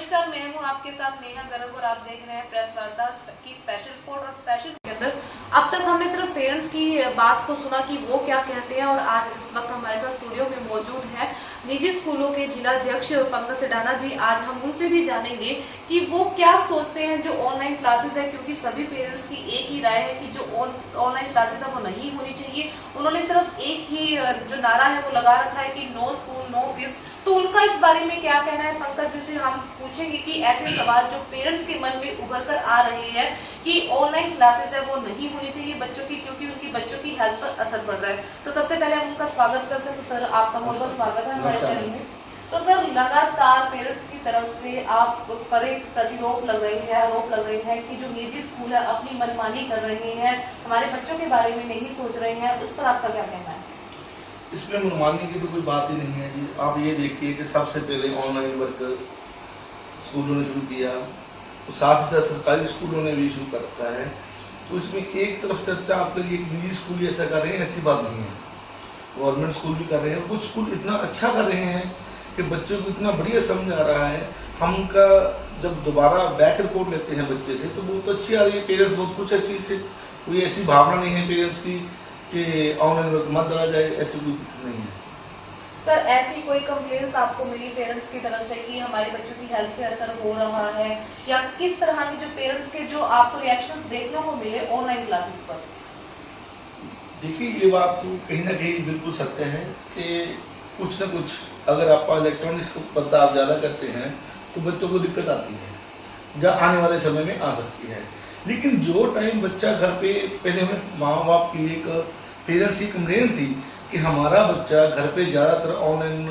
नमस्कार, मैं हूं आपके साथ नेहा गर्ग और आप देख रहे हैं प्रेस वार्ता की स्पेशल रिपोर्ट। और स्पेशल के अंदर अब तक हमने सिर्फ पेरेंट्स की बात को सुना कि वो क्या कहते हैं, और आज इस वक्त हमारे साथ स्टूडियो में मौजूद है निजी स्कूलों के जिला अध्यक्ष पंकज सेडाना जी। आज हम उनसे भी जानेंगे कि वो क्या सोचते हैं जो ऑनलाइन क्लासेस है, क्योंकि सभी पेरेंट्स की एक ही राय है कि जो ऑनलाइन क्लासेस है वो नहीं होनी चाहिए। उन्होंने सिर्फ एक ही जो नारा है वो लगा रखा है कि नो स्कूल नो फीस। तो उनका इस बारे में क्या कहना है, पंकज जी से हम पूछेंगे कि ऐसे सवाल जो पेरेंट्स के मन में उभर कर आ रहे हैं कि ऑनलाइन क्लासेस है वो नहीं होनी चाहिए बच्चों की, क्योंकि उनकी बच्चों की हेल्थ पर असर पड़ रहा है। तो सबसे पहले हम उनका स्वागत करते हैं। तो सर, आपका बहुत बहुत स्वागत है हमारे चैनल में। तो सर, लगातार पेरेंट्स की तरफ से आप पर एक प्रतिरोध लग रही है, आरोप लग रही है कि जो निजी स्कूल है अपनी मनमानी कर रहे हैं, हमारे बच्चों के बारे में नहीं सोच रहे हैं, उस पर आपका क्या कहना है? इसमें मनमानी की तो कोई बात ही नहीं है जी। आप ये देखिए कि सबसे पहले ऑनलाइन वर्क स्कूलों ने शुरू किया, तो साथ ही साथ सरकारी स्कूलों ने भी शुरू कर रखा है। तो इसमें एक तरफ चर्चा आपके लिए निजी स्कूल ऐसा कर रहे हैं, ऐसी बात नहीं है। गवर्नमेंट स्कूल भी कर रहे हैं, कुछ स्कूल इतना अच्छा कर रहे हैं कि बच्चों को इतना बढ़िया समझ आ रहा है। हम उनका जब दोबारा बैक रिपोर्ट लेते हैं बच्चे से तो बहुत अच्छी आ रही है। पेरेंट्स बहुत खुश है इस चीज़ से, कोई ऐसी भावना नहीं है पेरेंट्स की कि ऑनलाइन वर्क मत डाला जाए, ऐसी कोई दिक्कत नहीं है। सर, ऐसी कोई कंप्लेंट्स आपको मिली पेरेंट्स की तरफ से कि हमारे बच्चों की हेल्थ पे असर हो रहा है, या किस तरह के जो पेरेंट्स के जो आपको रिएक्शंस देखने को मिले ऑनलाइन क्लासेस पर? देखिए, ये बात तो कहीं ना कहीं बिल्कुल सत्य है कि कुछ ना कुछ अगर आप इलेक्ट्रॉनिक्स पर आप ज़्यादा करते हैं तो बच्चों को दिक्कत आती है, जहाँ आने वाले समय में आ सकती है। लेकिन जो टाइम बच्चा घर पे, पहले हमें माँ बाप की एक पेरेंट्स की कंप्लेन थी कि हमारा बच्चा घर पे ज़्यादातर ऑनलाइन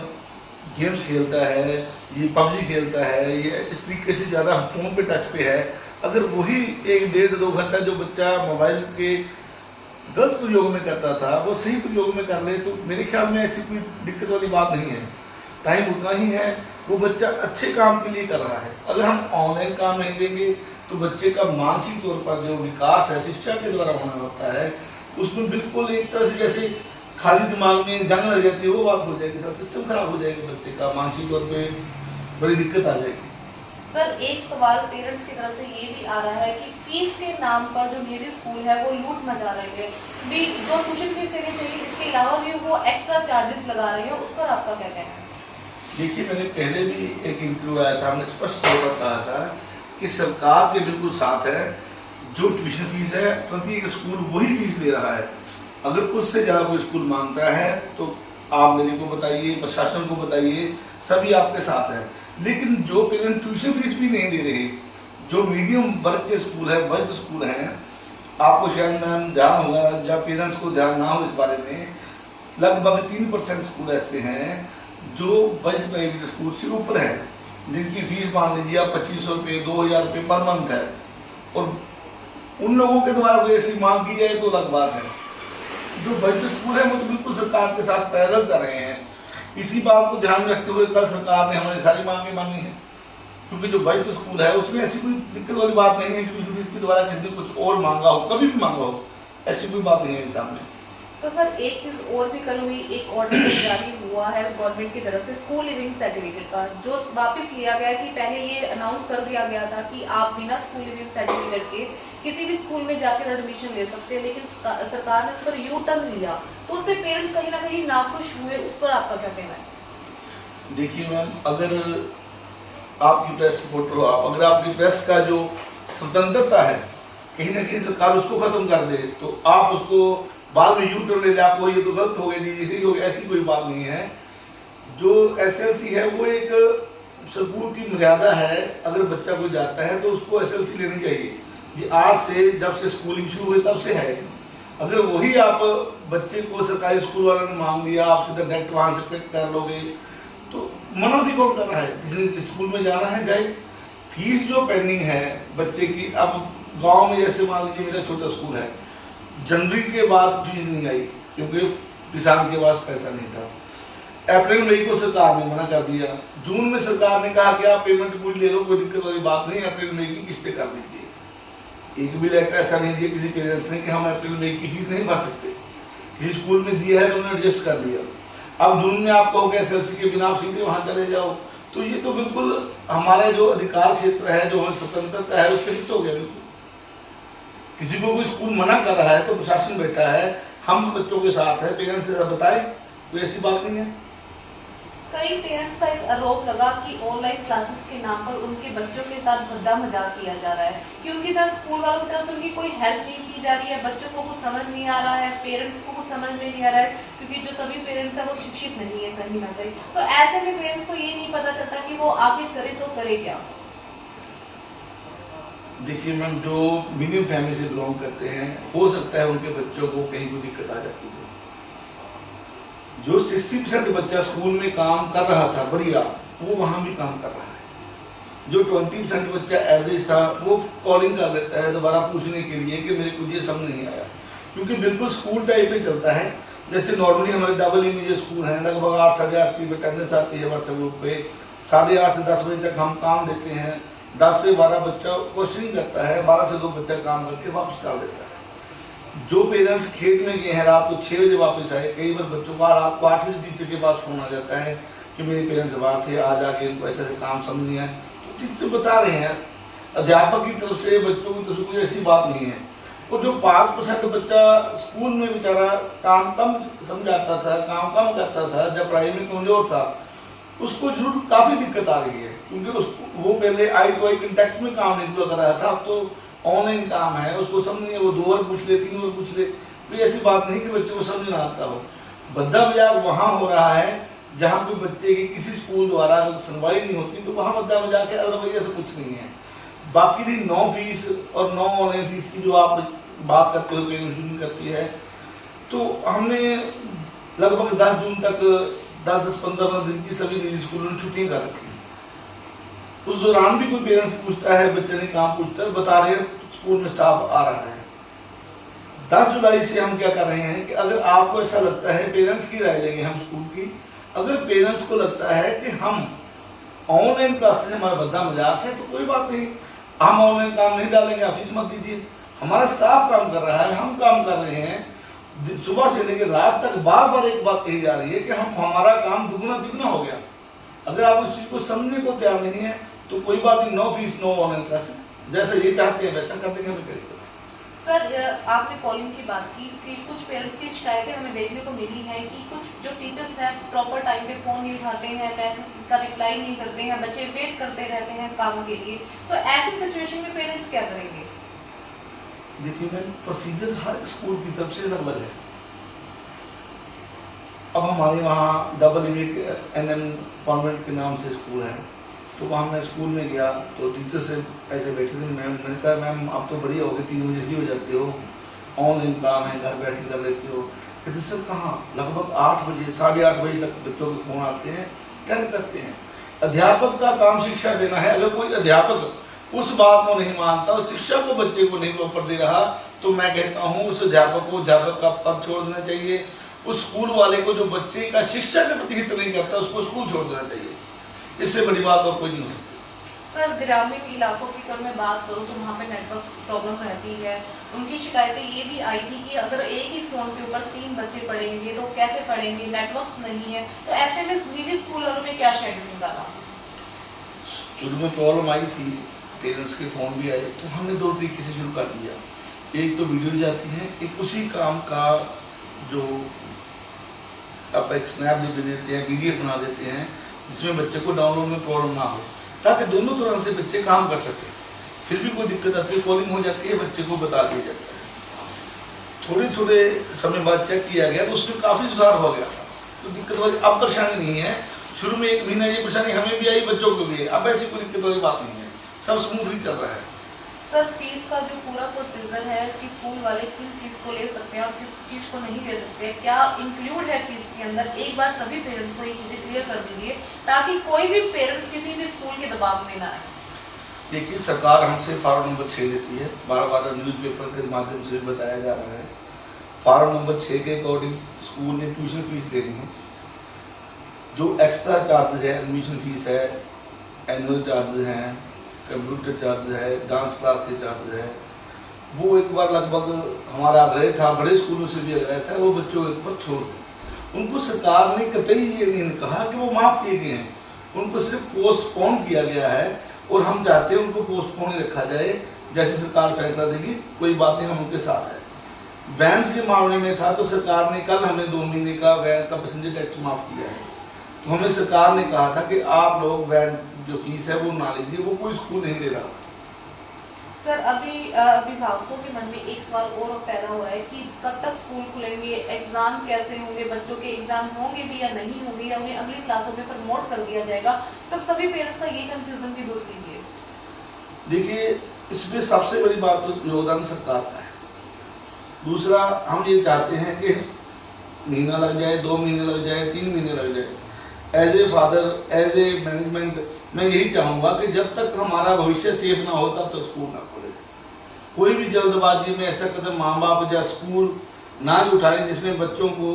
गेम्स खेलता है, ये पबजी खेलता है, ये इस तरीके से ज़्यादा फ़ोन पे टच पे है। अगर वही 1-1.5-2 घंटा जो बच्चा मोबाइल के गलत प्रयोग में करता था वो सही प्रयोग में कर ले, तो मेरे ख्याल में ऐसी कोई दिक्कत वाली बात नहीं है। टाइम उतना ही है, वो बच्चा अच्छे काम के लिए कर रहा है। अगर हम ऑनलाइन काम नहीं देंगे तो बच्चे का मानसिक तौर पर जो विकास है शिक्षा के द्वारा होना होता है, उसमें बिल्कुल एक तरह से जैसे खाली दिमाग में जंग लग जाती है, वो बात हो जाएगी। सर, सिस्टम खराब हो जाएगा, बच्चे का मानसिक तौर पे बड़ी दिक्कत आ जाएगी। सर, एक सवाल पेरेंट्स की तरफ से ये भी आ रहा है कि फीस के नाम पर जो निजी स्कूल है वो लूट मचा रहे हैं, भी जो ट्यूशन फीस देनी चाहिए इसके अलावा भी वो एक्स्ट्रा चार्जेस लगा रहे हैं, उस पर आपका क्या कहना है? देखिए, मैंने पहले भी एक इंटरव्यू आया था, हमने स्पष्ट तौर पर कहा था कि सरकार के बिल्कुल साथ है। जो ट्यूशन फीस है प्रत्येक स्कूल वही फीस ले रहा है। अगर उससे ज़्यादा कोई स्कूल मांगता है तो आप मेरे को बताइए, प्रशासन को बताइए, सभी आपके साथ हैं। लेकिन जो पेरेंट ट्यूशन फीस भी नहीं दे रहे, जो मीडियम वर्ग के स्कूल है, बजट स्कूल हैं, आपको शायद मैम ध्यान होगा या पेरेंट्स को ध्यान ना हो इस बारे में, लगभग 3% स्कूल ऐसे हैं जो बजट प्राइवेट स्कूल से ऊपर है, जिनकी फीस मान लीजिए आप 2500 रुपये 2000 रुपये पर मंथ है, और उन लोगों के द्वारा कोई ऐसी मांग की जाए तो अलग बात है। जो बजट स्कूल है वो तो बिल्कुल सरकार के साथ पैरेलल चल रहे हैं। इसी बात को ध्यान में रखते हुए कल सरकार ने हमारी सारी मांगें मानी है, क्योंकि जो बजट स्कूल है उसमें ऐसी कोई दिक्कत वाली बात नहीं है कि इसके द्वारा किसी ने कुछ और मांगा हो, कभी भी मांगा हो, ऐसी कोई बात नहीं है सामने। तो सर, एक चीज और भी कल हुई, एक ऑर्डर जारी हुआ है गवर्नमेंट की तरफ से स्कूल लिविंग सर्टिफिकेट का, जो वापस लिया गया कि पहले ये अनाउंस कर दिया गया था कि आप बिना स्कूल लिविंग सर्टिफिकेट के किसी भी स्कूल में जाकर एडमिशन ले सकते हैं, लेकिन सरकार ने उस पर यू टर्न लिया, तो उससे पेरेंट्स कहीं ना कहीं नाखुश हुए। उस पर आपका क्या कहना है? देखिए मैम, अगर आपकी प्रेस रिपोर्टर हो, अगर आपकी प्रेस का जो स्वतंत्रता है कहीं ना कहीं सरकार उसको खत्म कर दे तो आप उसको बाद में यू टर्न ले, आपको ये तो गलत हो गई थी, जैसे हो गया, ऐसी कोई बात नहीं है। जो SLC है वो एक स्कूल की मर्यादा है। अगर बच्चा कोई जाता है तो उसको SLC लेनी चाहिए। ये आज से जब से स्कूलिंग शुरू हुई तब से है। अगर वही आप बच्चे को सरकारी स्कूल वालों ने मांग लिया, आप सीधा डायरेक्ट वहाँ से पिक कर लोगे तो मना भी कौन कर रहा है? किसी स्कूल में जाना है जाए। फीस जो पेंडिंग है बच्चे की, अब गाँव में जैसे मान लीजिए मेरा छोटा स्कूल है, जनवरी के बाद फीस नहीं आई क्योंकि किसान के पास पैसा नहीं था। अप्रैल मई को सरकार ने मना कर दिया। जून में सरकार ने कहा कि आप पेमेंट पूरी ले लो, कोई दिक्कत वाली बात नहीं, अप्रैल मई की किस्तें कर दीजिए। एक भी लेटर ऐसा नहीं दिया किसी पेरेंट्स ने कि हम अप्रैल मई की फीस नहीं भर सकते। किसी स्कूल में दिया है तो उन्होंने एडजस्ट कर लिया। अब जून में आप कहोगे SLC के बिना आप सीधे वहाँ चले जाओ, तो ये तो बिल्कुल हमारा जो अधिकार क्षेत्र है, जो हमारी स्वतंत्रता है, उसके हित हो गया। बिल्कुल किसी को कोई स्कूल मना कर रहा है तो प्रशासन बैठा है, हम बच्चों के साथ है, पेरेंट्स के साथ बताएं, कोई ऐसी बात नहीं है। कई पेरेंट्स का एक आरोप लगा कि ऑनलाइन क्लासेस के नाम पर उनके बच्चों के साथ भद्दा मजाक किया जा रहा है कि उनकी तरफ स्कूल वालों की तरफ से उनकी कोई हेल्प नहीं की जा रही है, बच्चों को कुछ समझ नहीं आ रहा है, पेरेंट्स को कुछ समझ में नहीं आ रहा है, क्योंकि जो सभी पेरेंट्स हैं वो शिक्षित नहीं है कहीं ना कहीं। तो ऐसे में पेरेंट्स को ये नहीं पता चलता कि वो आगे करे तो करे क्या। देखिए मैम, जो मीडियम फैमिली से बिलोंग करते हैं, हो सकता है उनके बच्चों को कहीं कोई दिक्कत आ जाती है। जो 60% बच्चा स्कूल में काम कर रहा था बढ़िया, वो वहाँ भी काम कर रहा है। जो 20% बच्चा एवरेज था, वो कॉलिंग कर लेता है दोबारा पूछने के लिए कि मेरे को ये समझ नहीं आया, क्योंकि बिल्कुल स्कूल टाइप में चलता है। जैसे नॉर्मली हमारे डबल ई में जो स्कूल है, लगभग 8 साढ़े 8 की अटेंडेंस आती है व्हाट्सएप ग्रुप पे, 8:30 से 10 बजे तक हम काम देते हैं, 10 से 12 बच्चा क्वेश्चनिंग करता है, 12 से 2 बच्चा काम करके वापस डाल देता है। जो पेरेंट्स खेत में गए हैं, रात को 6 बजे वापस आए, कई बार बच्चों का रात को 8 बजे टीचर के पास फोन आ जाता है कि मेरे पेरेंट्स बाहर थे, आज आके इनको ऐसे ऐसे काम समझ नहीं आए, तो टीचर बता रहे हैं। अध्यापक की तरफ से, बच्चों की तरफ से कोई ऐसी बात नहीं है। वो जो 5% बच्चा स्कूल में बेचारा काम कम समझाता था, काम कम करता था, जब पढ़ाई में कमजोर था, उसको जरूर काफ़ी दिक्कत आ रही है, क्योंकि उसको वो पहले आई टू आई कंटेक्ट में काम नहीं पूरा कर रहा था, अब तो ऑनलाइन काम है, उसको समझ नहीं है, वो 2 बार पूछ ले, 3 बार पूछ ले। कोई ऐसी बात नहीं कि बच्चे को समझ ना आता हो। भद्दा मजाक वहाँ हो रहा है जहाँ पे बच्चे की किसी स्कूल द्वारा सुनवाई नहीं होती, तो वहाँ भद्दा मजाक है, अदरवाइज ऐसा कुछ नहीं है। बाकी रही 9 फीस और 9 ऑनलाइन फीस की जो आप बात करते हो, कहीं करती है, तो हमने लगभग 10 जून तक 10-15 दिन की सभी निजी स्कूलों ने छुट्टियाँ कर रखी। उस दौरान भी कोई पेरेंट्स पूछता है, बच्चे ने काम पूछता है, बता रहे हैं स्कूल में स्टाफ आ रहा है। 10 जुलाई से हम क्या कर रहे हैं कि अगर आपको ऐसा लगता है, पेरेंट्स की राय लेंगे हम स्कूल की, अगर पेरेंट्स को लगता है कि हम ऑनलाइन क्लासेस हमारा भद्दा मजाक है, तो कोई बात नहीं, हम ऑनलाइन काम नहीं डालेंगे, आप फीस मत दीजिए। हमारा स्टाफ काम कर रहा है, हम काम कर रहे हैं, सुबह से लेकर रात तक बार बार एक बात कही जा रही है कि हमारा काम दुगना तिगुना हो गया। अगर आप उस चीज़ को समझने को तैयार नहीं है तो कोई बात नहीं, 9 फीस 9 ऑनलाइन क्लासेस, जैसा ये चाहते हैं वैसा कर देंगे, हमें क्या दिक्कत है। सर, आपने कॉलिंग की बात की कि कुछ पेरेंट्स की शिकायतें हमें देखने को मिली हैं कि कुछ जो टीचर्स हैं प्रॉपर टाइम पे फ़ोन नहीं उठाते हैं, मैसेज का रिप्लाई नहीं करते हैं, बच्चे वेट करते रहते हैं काम के लिए, तो ऐसी सिचुएशन में पेरेंट्स क्या करेंगे? देखिए मैम, प्रोसीजर हर स्कूल की तरफ से अलग अलग है। अब हमारे वहाँ डबल NM कॉन्वेंट के नाम से स्कूल है, तो वहाँ मैं स्कूल में गया तो टीचर से ऐसे बैठे थे, मैंने कहा मैम आप तो बढ़िया हो गए, 3 बजे फ्री हो जाते हो, ऑनलाइन काम है, घर बैठ के कर लेते हो। कहते सर कहाँ, लगभग 8 बजे 8:30 बजे तक बच्चों के फ़ोन आते हैं, अटेंड करते हैं। अध्यापक का काम शिक्षा देना है। अगर कोई अध्यापक उस बात को नहीं मानता और शिक्षा को बच्चे को नहीं प्रॉपर दे रहा, तो मैं कहता हूँ उस अध्यापक को अध्यापक का पद छोड़ देना चाहिए। उस स्कूल वाले को जो बच्चे का शिक्षा के प्रति हित नहीं करता, उसको स्कूल छोड़ देना चाहिए। इससे बड़ी बात और कोई नहीं हो सकती। सर, ग्रामीण इलाकों की अगर मैं बात करूं तो वहाँ पे नेटवर्क प्रॉब्लम रहती है। उनकी शिकायतें ये भी आई थी कि अगर एक ही फ़ोन के ऊपर 3 बच्चे पढ़ेंगे तो कैसे पढ़ेंगे, नेटवर्क्स नहीं है, तो ऐसे में निजी स्कूल वालों में क्या शेड्यूलिंग डाला? शुरू में प्रॉब्लम आई थी, पेरेंट्स के फ़ोन भी आए, तो हमने 2 तरीके से शुरू कर दिया। एक तो वीडियो जाती है, एक उसी काम का जो आप एक स्नैप दे देते हैं, वीडियो बना देते हैं, जिसमें बच्चे को डाउनलोड में प्रॉब्लम ना हो, ताकि दोनों तरह से बच्चे काम कर सकें। फिर भी कोई दिक्कत आती है, कॉलिंग हो जाती है, बच्चे को बता दिया जाता है। थोड़े समय बाद चेक किया गया तो उसमें काफ़ी सुधार हो गया था, तो दिक्कत वाली अब परेशानी नहीं है। शुरू में 1 महीना ये परेशानी हमें भी आई, बच्चों को भी आई, अब ऐसी कोई दिक्कत वाली बात नहीं है, सब स्मूथली चल रहा है। सर, फीस का जो पूरा प्रोसीजर है कि स्कूल वाले किन फीस को ले सकते हैं और किस चीज़ को नहीं ले सकते, क्या इंक्लूड है फीस के अंदर? एक बार सभी पेरेंट्स को ये चीज़ें क्लियर कर दीजिए ताकि कोई भी पेरेंट्स किसी भी स्कूल के दबाव में ना आए। देखिए, सरकार हमसे फार्म नंबर 6 लेती है, बार न्यूज़पेपर के माध्यम से बताया जा रहा है। फार्म नंबर 6 के अकॉर्डिंग स्कूल ने ट्यूशन फीस लेनी है। जो एक्स्ट्रा चार्जेज है, एडमिशन फीस है, एनुअल चार्जेज हैं, कंप्यूटर चार्ज है, डांस क्लास के चार्ज है, वो एक बार लगभग हमारा आग्रह था, बड़े स्कूलों से भी आग्रह था, वो बच्चों के ऊपर छोड़ दें। उनको सरकार ने कतई ये नहीं कहा कि वो माफ़ किए गए हैं, उनको सिर्फ पोस्टपोन किया गया है और हम चाहते हैं उनको पोस्टपोन ही रखा जाए, जैसे सरकार फैसला देगी कोई बात नहीं, हम उनके साथ है। वैन्स के मामले में था तो सरकार ने कल हमें 2 महीने का वैन का पैसेंजर टैक्स माफ़ किया है। तो हमें सरकार ने कहा था कि आप लोग वैन जो फीस है वो ना लीजिए, वो कोई स्कूल नहीं दे रहा। सर अभी अभिभावकों के मन में एक सवाल और पैदा हो रहा है कि कब तक स्कूल खुलेंगे, एग्जाम कैसे होंगे, बच्चों के एग्जाम होंगे भी या नहीं होंगे, या उन्हें अगली क्लासों में प्रमोट कर दिया जाएगा। तो सभी पेरेंट्स का ये कंफ्यूजन भी दूर कीजिए। देखिए, इसमें सबसे बड़ी बात तो योगदान सरकार का है। दूसरा, हम ये चाहते हैं कि महीना लग जाए, 2 महीने लग जाए, 3 महीने लग जाए, as a father, as a management मैं यही चाहूँगा कि जब तक हमारा भविष्य सेफ ना हो तब तक स्कूल ना खोले। कोई भी जल्दबाजी में ऐसा कदम माँ बाप या स्कूल ना उठाएं जिसमें बच्चों को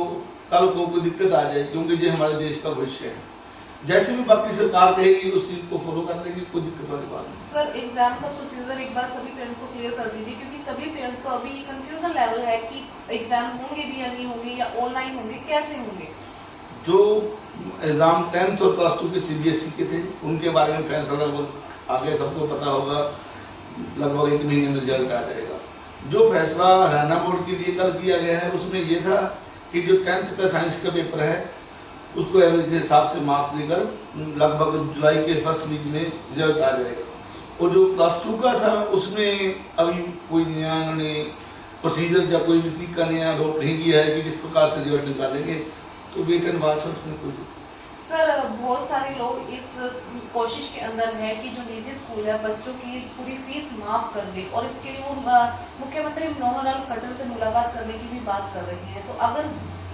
कल को कोई दिक्कत आ जाए, क्योंकि ये हमारे देश का भविष्य है। जैसे भी बाकी सरकार कहेगी उस चीज़ को फॉलो कर लेंगे, कोई दिक्कत वाली बात नहीं। सर एग्जाम का प्रोसीजर एक बार सभी पेरेंट्स को क्लियर कर दीजिए, क्योंकि सभी पेरेंट्स को अभी कंफ्यूजन लेवल है कि एग्जाम होंगे भी या नहीं होंगे, या ऑनलाइन होंगे, कैसे होंगे। जो एग्ज़ाम 10th और +2 के CBSE के थे उनके बारे में फैसला लगभग आगे सबको पता होगा, लगभग 1 महीने में रिजल्ट आ जाएगा। जो फैसला हरियाणा बोर्ड के लिए कल किया गया है उसमें ये था कि जो 10th का साइंस का पेपर है उसको एवरेज के हिसाब से मार्क्स देकर लगभग जुलाई के फर्स्ट वीक में रिजल्ट आ जाएगा। और जो +2 का था उसमें अभी कोई नया इन्होंने प्रोसीजर या कोई भी तरीका नया रोक नहीं किया है कि किस प्रकार से रिजल्ट निकालेंगे, तो वेट एंड वॉच है उसमें कोई। सर बहुत सारे लोग इस कोशिश के अंदर है कि जो निजी स्कूल है बच्चों की पूरी फीस माफ कर दे, और इसके लिए वो मुख्यमंत्री मनोहर लाल खट्टर से मुलाकात करने की भी बात कर रहे हैं। तो अगर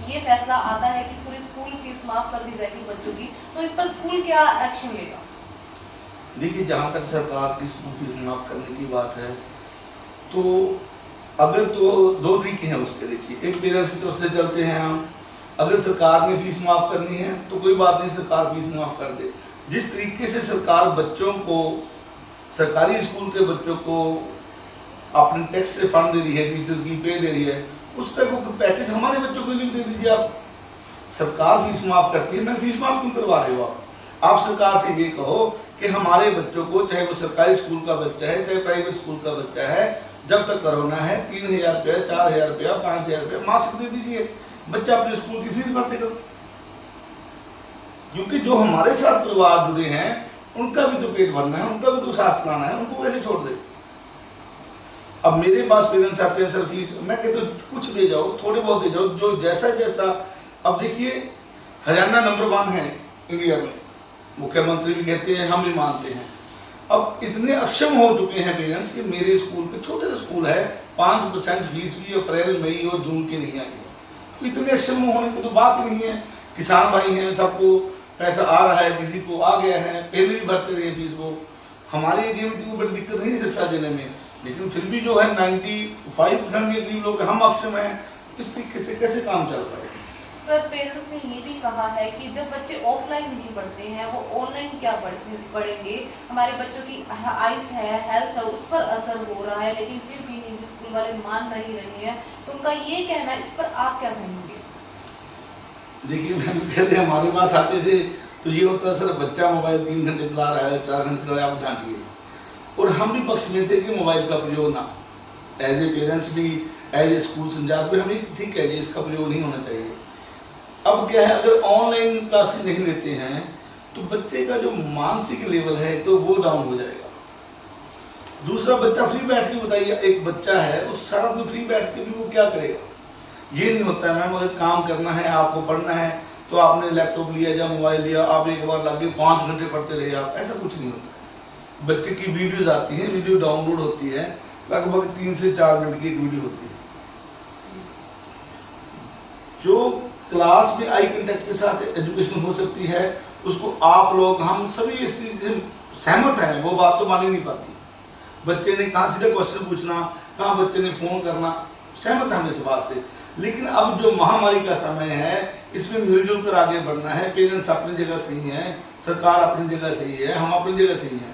ये फैसला आता है कि पूरी स्कूल फीस माफ कर दी जाएगी बच्चों की, तो इस पर स्कूल क्या एक्शन लेगा। देखिए, जहाँ तक सरकार की स्कूल फीस माफ करने की बात है तो अगर तो 2 तरीके हैं उसके। देखिए, एक पेरेंट्स की तरफ से चलते हैं हम, अगर सरकार ने फीस माफ़ करनी है तो कोई बात नहीं, सरकार फीस माफ़ कर दे। जिस तरीके से सरकार बच्चों को, सरकारी स्कूल के बच्चों को अपने टैक्स से फंड दे रही है, टीचर्स की पे दे रही है, उस तरह को पैकेज हमारे बच्चों को भी दे दीजिए आप। सरकार फीस माफ़ करती है, मैं फीस माफ़ क्यों करवा रहे हो आप सरकार से ये कहो कि हमारे बच्चों को, चाहे वो सरकारी स्कूल का बच्चा है चाहे प्राइवेट स्कूल का बच्चा है, जब तक कोरोना है 3000 रुपया, 4000 रुपया, 5000 रुपया मासिक दे दीजिए, बच्चा अपने स्कूल की फीस भर देगा। क्योंकि जो हमारे साथ परिवार जुड़े हैं उनका भी तो पेट भरना है, उनका भी तो साथ चलाना है, उनको कैसे छोड़ दे। अब मेरे पास पेरेंट्स आते हैं, सर फीस, मैं कहता हूँ कुछ दे जाओ, थोड़े बहुत दे जाओ, जो जैसा जैसा। अब देखिए, हरियाणा नंबर 1 है इंडिया में, मुख्यमंत्री भी कहते हैं, हम भी मानते हैं। अब इतने अक्षम हो चुके हैं पेरेंट्स कि मेरे स्कूल के छोटे से स्कूल है, 5% फीस भी अप्रैल, मई और जून की नहीं आई है। इतने अक्षम होने की तो बात ही नहीं है। किसान भाई हैं, सबको पैसा आ रहा है, किसी को आ गया है, पहले भी भरते रहे फीस। वो हमारे एरिया में तो बड़ी दिक्कत नहीं सिरसा जिले में, लेकिन फिर भी जो है 95% के करीब लोग हम अक्षम हैं। इस तरीके से कैसे काम चल पाएगा। सर पेरेंट्स ने ये भी कहा है कि जब बच्चे ऑफलाइन नहीं पढ़ते हैं वो ऑनलाइन क्या पढ़ेंगे। हमारे बच्चों की आइस है, हेल्थ है, उस पर असर हो रहा है, लेकिन फिर भी निजी स्कूल वाले मान नहीं रहे हैं। तो उनका ये कहना है, इस पर आप क्या कहेंगे। देखिए, मैं पहले हमारे पास आते थे तो ये होता सर बच्चा मोबाइल 3 घंटे चला रहा है, 4 घंटे चला रहा है, आप डांटिए। और हम भी पक्ष में थे कि मोबाइल का प्रयोग ना, एज ए पेरेंट्स भी, एज ए स्कूल संचालक भी, हमें ठीक है जी इसका प्रयोग नहीं होना चाहिए। अब क्या है, अगर ऑनलाइन क्लासेस नहीं लेते हैं तो बच्चे का जो मानसिक लेवल है तो वो डाउन हो जाएगा। दूसरा, बच्चा फ्री बैठ के, बताइए एक बच्चा है उस सारा दिन फ्री बैठ के भी वो क्या करेगा। ये नहीं होता है, मैम अगर काम करना है, आपको पढ़ना है तो आपने लैपटॉप लिया या मोबाइल लिया, आप एक बार लगे 5 घंटे पढ़ते रहे आप, ऐसा कुछ नहीं होता है। बच्चे की वीडियोज आती हैं, वीडियो डाउनलोड होती है, लगभग 3 से 4 मिनट की एक वीडियो होती है। जो क्लास में आई कंटेक्ट के साथ एजुकेशन हो सकती है, उसको आप लोग, हम सभी इस चीज से सहमत हैं, वो बात तो मानी नहीं पाती। बच्चे ने कहाँ सीधा क्वेश्चन पूछना, कहाँ बच्चे ने फोन करना, सहमत है हम इस बात से। लेकिन अब जो महामारी का समय है, इसमें मिलजुल कर आगे बढ़ना है। पेरेंट्स अपनी जगह सही है, सरकार अपनी जगह सही है, हम अपनी जगह सही है।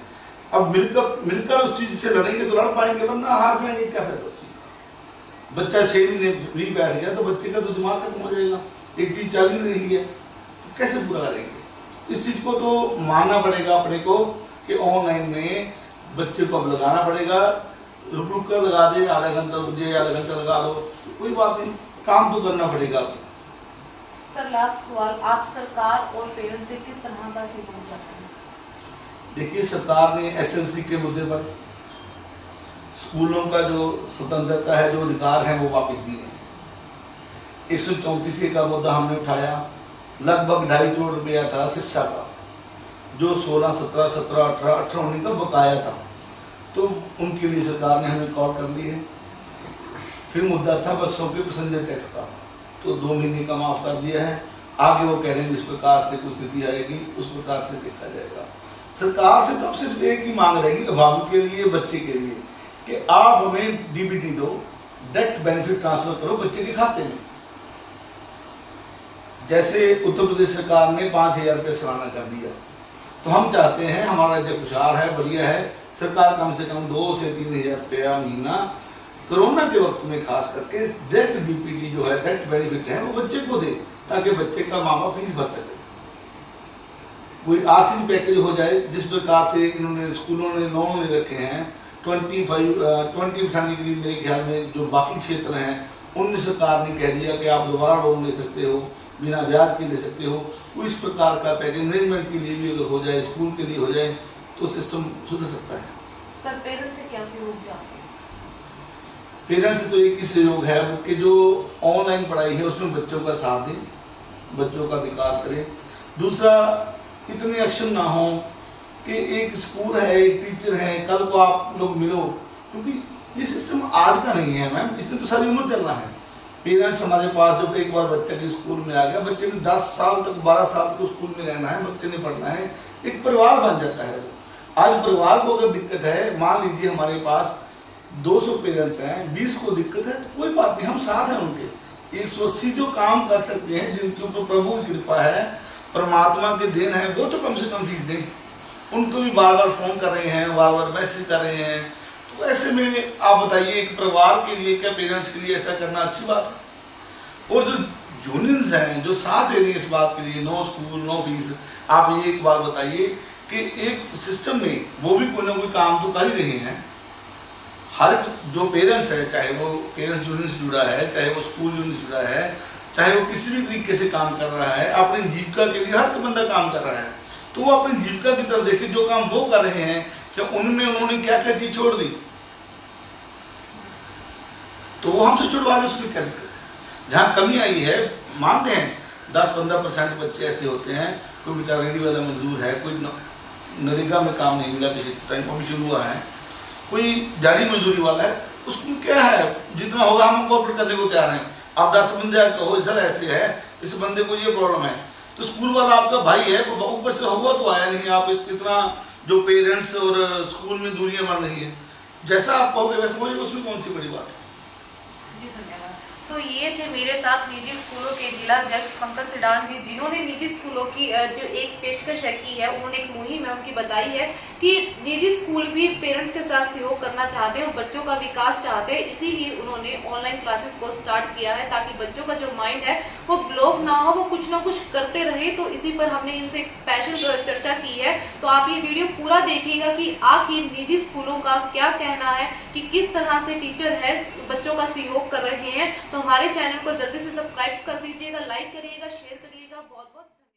अब मिलकर उस चीज से लड़ेंगे तो लड़ पाएंगे, वरना हार जाएंगे, क्या फायदा उस चीज का। बच्चा 6 महीने फ्री बैठ गया तो बच्चे का तो दिमाग खत्म हो जाएगा, एक चीज चल ही नहीं है तो कैसे पूरा करेंगे। इस चीज़ को तो मानना पड़ेगा अपने को कि ऑनलाइन में बच्चे को अब लगाना पड़ेगा। रुक कर लगा दे, आधा घंटा रुक जाए, आधा घंटा लगा दो, कोई बात नहीं, काम तो करना पड़ेगा। सर लास्ट सवाल, आप सरकार और पेरेंट्स से किस तरह का सहयोग चाहते हैं? देखिए, सरकार ने एसएलसी के मुद्दे पर स्कूलों का जो स्वतंत्रता है, जो अधिकार है, वो वापस दिए हैं। 134 का मुद्दा हमने उठाया, लगभग 2.5 करोड़ रुपया था शिक्षा का, जो 16, 17, 17, 18, 19 का बकाया था, तो उनके लिए सरकार ने हमें कॉल कर ली है। फिर मुद्दा था बसों के पैसेंजर टैक्स का, तो 2 महीने का माफ़ कर दिया है। आगे वो कह रहे हैं जिस प्रकार से कुछ स्थिति आएगी उस प्रकार से देखा जाएगा। सरकार से तो अब सिर्फ एक ही मांग रहेगी अभिभावक के लिए, बच्चे के लिए, कि आप हमें डीबीटी दो, डायरेक्ट बेनिफिट ट्रांसफर करो बच्चे के खाते में। जैसे उत्तर प्रदेश सरकार ने 5,000 रुपये सालाना कर दिया, तो हम चाहते हैं, हमारा राज्य खुशहाल है, बढ़िया है, सरकार कम से कम 2 से 3,000 रुपया महीना कोरोना के वक्त में खास करके डायरेक्ट डीपीटी जो है, डायरेक्ट बेनिफिट है, वो बच्चे को दे, ताकि बच्चे का माँ बाप फीस भर सके। कोई आर्थिक पैकेज हो जाए, जिस प्रकार से इन्होंने स्कूलों ने लोन ले रखे हैं 20% के करीब, मेरे ख्याल में जो बाकी क्षेत्र हैं उनमें सरकार ने कह दिया कि आप दोबारा लोन ले सकते हो, बिना ब्याज के ले सकते हो। कोई इस प्रकार का पैकेज मैनेजमेंट के लिए भी अगर हो जाए, स्कूल के लिए हो जाए, तो सिस्टम सुधर सकता है। सर पेरेंट्स से क्या सहयोग चाहते हैं? पेरेंट्स से तो एक ही सहयोग है कि जो ऑनलाइन पढ़ाई है उसमें बच्चों का साथ दें, बच्चों का विकास करें। दूसरा, इतने एक्शन ना हो कि एक स्कूल है, एक टीचर है, कल को आप लोग मिलो, क्योंकि ये सिस्टम आज का नहीं है मैम, इसने तो सारी उम्र चलना है। पेरेंट्स हमारे पास जब एक बार बच्चा के स्कूल में आ गया, बच्चे ने 10 साल तक, 12 साल तक स्कूल में रहना है, बच्चे ने पढ़ना है, एक परिवार बन जाता है। आज परिवार को अगर दिक्कत है, मान लीजिए हमारे पास 200 पेरेंट्स हैं, 20 को दिक्कत है, तो कोई बात नहीं, हम साथ हैं उनके। 180 जो काम कर सकते हैं, जिनके ऊपर प्रभु की कृपा है, परमात्मा के देन है, वो तो कम से कम फीस दें। उनको भी बार बार फ़ोन कर रहे हैं, बार बार मैसेज कर रहे हैं, तो ऐसे में आप बताइए, एक परिवार के लिए, क्या पेरेंट्स के लिए ऐसा करना अच्छी बात है? और जो यूनियंस हैं जो साथ दे रही है इस बात के लिए, नो स्कूल नो फीस, आप ये एक बात बताइए कि एक सिस्टम में वो भी कोई ना कोई काम तो कर ही रहे हैं। हर जो पेरेंट्स है, चाहे वो पेरेंट्स यूनियन से जुड़ा है, चाहे वो स्कूल यूनियन से जुड़ा है, चाहे वो किसी भी तरीके से काम कर रहा है, अपनी जीविका के लिए हर बंदा काम कर रहा है, तो वो अपनी जीविका की तरफ देखिए, जो काम वो कर रहे हैं, क्या उनमें उन्होंने क्या क्या चीज छोड़ दी, तो वो हमसे छुड़वा रहे, उसमें क्या दिक्कत है? जहाँ कमी आई है, मानते हैं 10-15% बच्चे ऐसे होते हैं, कोई बेचारा रेडी वाला मजदूर है, कोई नरेगा में काम नहीं मिला, किसी टाइम अभी शुरू हुआ है, कोई दिहाड़ी मजदूरी वाला है, उसको क्या है, जितना होगा हम कोऑपरेट करने को तैयार हैं। आप 10 बंदे कहो सर ऐसे है, इस बंदे को ये प्रॉब्लम है, तो स्कूल वाला आपका भाई है, ऊपर से हुआ तो आया नहीं। आप इतना जो पेरेंट्स और स्कूल में दूरियां बढ़ रही है, जैसा आप कहोगे वैसे वही, उसमें कौन सी बड़ी बात है? जी धन्यवाद। तो ये थे मेरे साथ निजी स्कूलों के जिला अध्यक्ष पंकज सिडान जी, जिन्होंने निजी स्कूलों की जो एक पेशकश है की है, उन्होंने एक मुहिम है उनकी बताई है कि निजी स्कूल भी पेरेंट्स के साथ सहयोग करना चाहते हैं और बच्चों का विकास चाहते हैं, इसीलिए उन्होंने ऑनलाइन क्लासेस को स्टार्ट किया है, ताकि बच्चों का जो माइंड है वो ब्लॉक ना हो, वो कुछ ना कुछ करते रहे। तो इसी पर हमने इनसे एक स्पेशल चर्चा की है, तो आप ये वीडियो पूरा देखिएगा कि आखिर निजी स्कूलों का क्या कहना है, कि किस तरह से टीचर है बच्चों का सहयोग कर रहे हैं। तो हमारे चैनल को जल्दी से सब्सक्राइब कर दीजिएगा, लाइक करिएगा, शेयर करिएगा।